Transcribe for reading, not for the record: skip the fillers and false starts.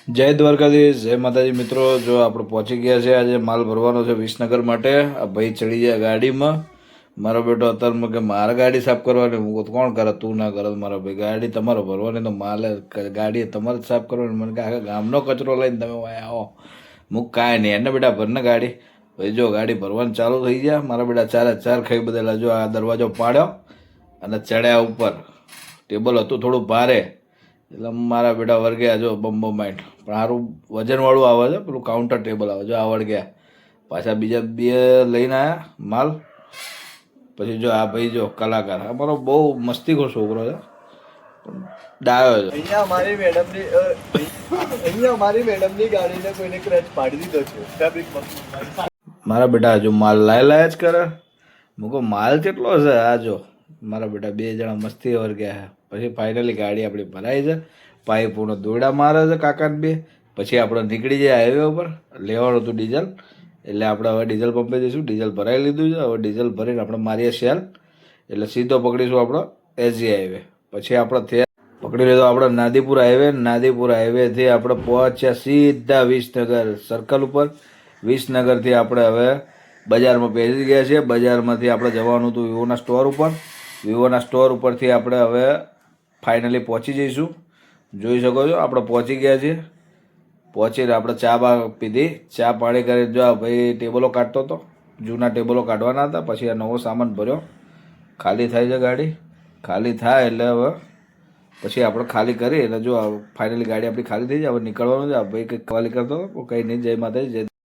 જય દ્વારકાધીશ, જય માતાજી મિત્રો. જો આપણે પહોંચી ગયા છે. આજે માલ ભરવાનો છે વિસનગર માટે. આ ભાઈ ચડી જાય ગાડીમાં. મારો બેટો અત્યારમાં કે મારે ગાડી સાફ કરવાની. હું કહું કોણ કરે? તું ના કરે મારા ભાઈ. ગાડી તમારે ભરવાની તો માલ ગાડી તમારે જ સાફ કરવાની. મને કે આખા ગામનો કચરો લઈને તમે વાય આવો. હું કાંઈ નહીં એને બેટા ભરને ગાડી. ભાઈ જો ગાડી ભરવાની ચાલુ થઈ ગયા. મારા બેટા ચારે ચાર ખાઈ બદલા. જો આ દરવાજો પાડ્યો અને ચડ્યા ઉપર. ટેબલ હતું થોડું ભારે એટલે મારા બેટા વર્ગ્યા જો બમ્બોમાઇટ. પણ સારું વજનવાળું આવે છે. પેલું કાઉન્ટર ટેબલ આવે જો આવડ ગયા. પાછા બીજા બે લઈને આવ્યા માલ. પછી જો આ ભાઈ જો કલાકાર અમારો બહુ મસ્તીખોર છોકરો છે, પણ ડાયો છે. અહીંયા મારી મેડમની ગાડીને કોઈને ક્રેચ પાડી દીધો છે ફેબ્રિકમાં. મારા બેટા હજુ માલ લાયા જ કરે. મૂકો માલ કેટલો છે આ જો. મારા બેટા બે જણા મસ્તી વર્ગ્યા છે. પછી ફાઇનલી ગાડી આપણી ભરાઈ છે. પાઇપોનો દોરડા મારે છે કાકાને બે. પછી આપણે નીકળી જાય હાઈવે ઉપર. લેવાનું હતું ડીઝલ, એટલે આપણે હવે ડીઝલ પંપે જઈશું. ડીઝલ ભરાઈ લીધું છે. હવે ડીઝલ ભરીને આપણે મારીએ શેલ, એટલે સીધો પકડીશું આપણો એસજી હાઈવે. પછી આપણે ત્યાં પકડી લીધો આપણે નાદીપુર હાઈવે. નાદીપુર હાઈવેથી આપણે પહોંચ્યા સીધા વિસનગર સર્કલ ઉપર. વિસનગરથી આપણે હવે બજારમાં પહેરી ગયા છીએ. બજારમાંથી આપણે જવાનું હતું વિવોના સ્ટોર ઉપર. વિવોના સ્ટોર ઉપરથી આપણે હવે ફાઇનલી પહોંચી જઈશું. જોઈ શકો છો આપણે પહોંચી ગયા છીએ. પહોંચીને આપણે ચા બા પીધી. ચા પાણી કરીને જો ભાઈ ટેબલો કાઢતો હતો. જૂના ટેબલો કાઢવાના હતા. પછી આ નવો સામાન ભર્યો. ખાલી થાય છે ગાડી. ખાલી થાય એટલે હવે પછી આપણે ખાલી કરી એટલે જો ફાઇનલી ગાડી આપણી ખાલી થઈ જાય. હવે નીકળવાનું છે. ભાઈ કંઈક ખાલી કરતો હતો કંઈ નહીં. જય માતાજી, જય